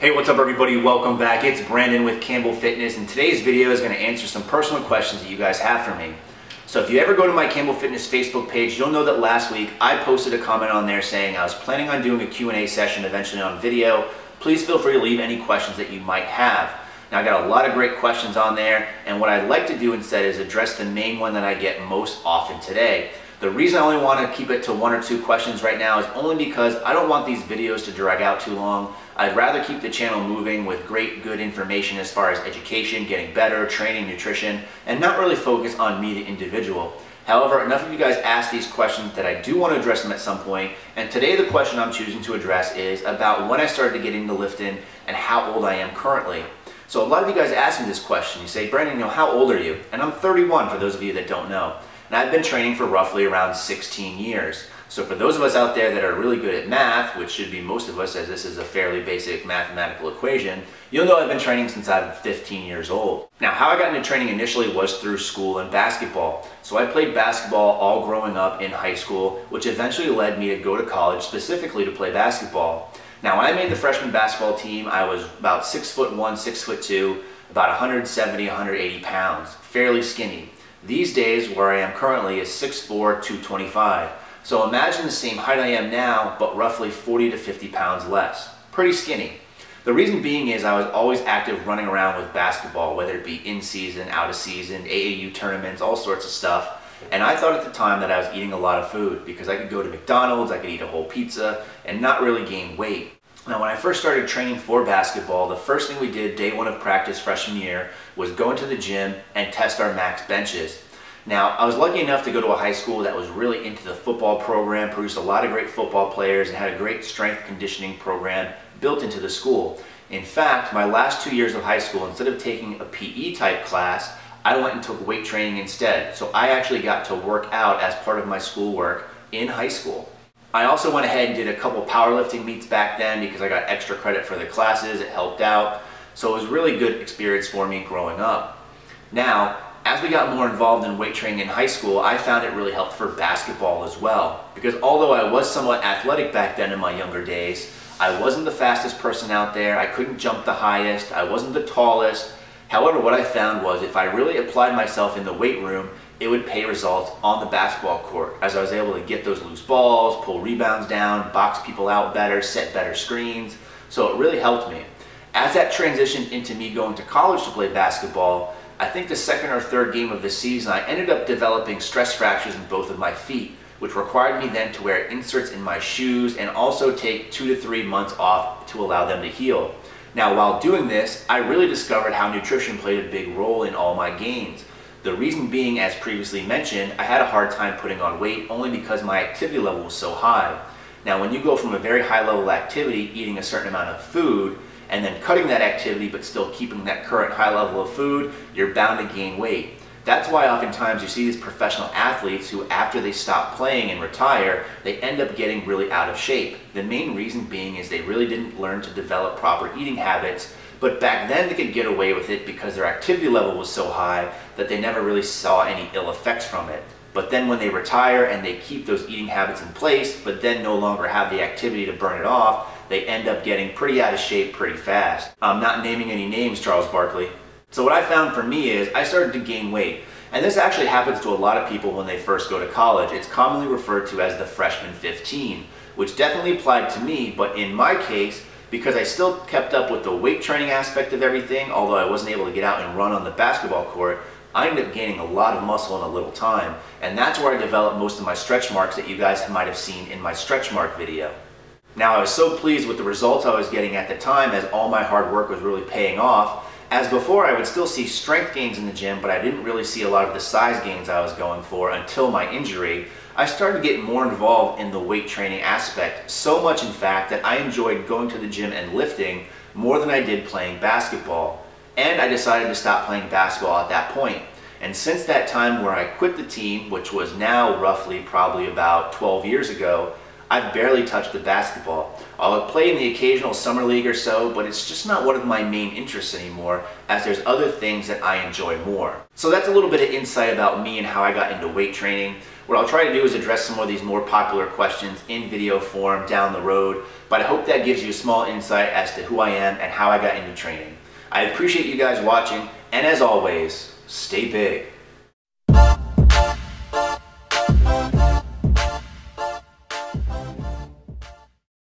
Hey, what's up everybody? Welcome back. It's Brandon with Campbell Fitness, and today's video is going to answer some personal questions that you guys have for me. So if you ever go to my Campbell Fitness Facebook page, you'll know that last week I posted a comment on there saying I was planning on doing a Q&A session eventually on video. Please feel free to leave any questions that you might have. Now I got a lot of great questions on there, and what I'd like to do instead is address the main one that I get most often today. The reason I only want to keep it to 1 or 2 questions right now is only because I don't want these videos to drag out too long. I'd rather keep the channel moving with good information as far as education, getting better, training, nutrition, and not really focus on me, the individual. However, enough of you guys asked these questions that I do want to address them at some point, and today the question I'm choosing to address is about when I started to get into lifting and how old I am currently. So a lot of you guys ask me this question. You say, Brandon, how old are you? And I'm 31 for those of you that don't know. And I've been training for roughly around 16 years. So for those of us out there that are really good at math, which should be most of us as this is a fairly basic mathematical equation, you'll know I've been training since I'm 15 years old. Now, how I got into training initially was through school and basketball. So I played basketball all growing up in high school, which eventually led me to go to college specifically to play basketball. Now, when I made the freshman basketball team, I was about 6'1", 6'2", about 170, 180 pounds, fairly skinny. These days, where I am currently is 6'4", 225. So imagine the same height I am now, but roughly 40 to 50 pounds less. Pretty skinny. The reason being is I was always active running around with basketball, whether it be in season, out of season, AAU tournaments, all sorts of stuff. And I thought at the time that I was eating a lot of food because I could go to McDonald's, I could eat a whole pizza, and not really gain weight. Now, when I first started training for basketball, the first thing we did day 1 of practice freshman year was go into the gym and test our max benches. Now, I was lucky enough to go to a high school that was really into the football program, produced a lot of great football players, and had a great strength conditioning program built into the school. In fact, my last 2 years of high school, instead of taking a PE type class, I went and took weight training instead. So I actually got to work out as part of my schoolwork in high school. I also went ahead and did a couple powerlifting meets back then because I got extra credit for the classes. It helped out. So it was a really good experience for me growing up. Now, as we got more involved in weight training in high school, I found it really helped for basketball as well. Because although I was somewhat athletic back then in my younger days, I wasn't the fastest person out there. I couldn't jump the highest. I wasn't the tallest. However, what I found was if I really applied myself in the weight room, it would pay results on the basketball court, as I was able to get those loose balls, pull rebounds down, box people out better, set better screens. So it really helped me. As that transitioned into me going to college to play basketball, I think the 2nd or 3rd game of the season, I ended up developing stress fractures in both of my feet, which required me then to wear inserts in my shoes and also take 2 to 3 months off to allow them to heal. Now, while doing this, I really discovered how nutrition played a big role in all my gains. The reason being, as previously mentioned, I had a hard time putting on weight only because my activity level was so high. Now, when you go from a very high level activity, eating a certain amount of food, and then cutting that activity but still keeping that current high level of food, you're bound to gain weight. That's why oftentimes you see these professional athletes who, after they stop playing and retire, they end up getting really out of shape. The main reason being is they really didn't learn to develop proper eating habits, but back then they could get away with it because their activity level was so high that they never really saw any ill effects from it. But then when they retire and they keep those eating habits in place, but then no longer have the activity to burn it off, they end up getting pretty out of shape pretty fast. I'm not naming any names, Charles Barkley. So what I found for me is I started to gain weight. And this actually happens to a lot of people when they first go to college. It's commonly referred to as the freshman 15, which definitely applied to me, but in my case, because I still kept up with the weight training aspect of everything, although I wasn't able to get out and run on the basketball court, I ended up gaining a lot of muscle in a little time. And that's where I developed most of my stretch marks that you guys might have seen in my stretch mark video. Now, I was so pleased with the results I was getting at the time as all my hard work was really paying off. As before, I would still see strength gains in the gym, but I didn't really see a lot of the size gains I was going for until my injury. I started to get more involved in the weight training aspect, so much in fact that I enjoyed going to the gym and lifting more than I did playing basketball. And I decided to stop playing basketball at that point. And since that time where I quit the team, which was now roughly probably about 12 years ago, I've barely touched the basketball. I'll play in the occasional summer league or so, but it's just not one of my main interests anymore, as there's other things that I enjoy more. So that's a little bit of insight about me and how I got into weight training. What I'll try to do is address some of these more popular questions in video form down the road, but I hope that gives you a small insight as to who I am and how I got into training. I appreciate you guys watching, and as always, stay big.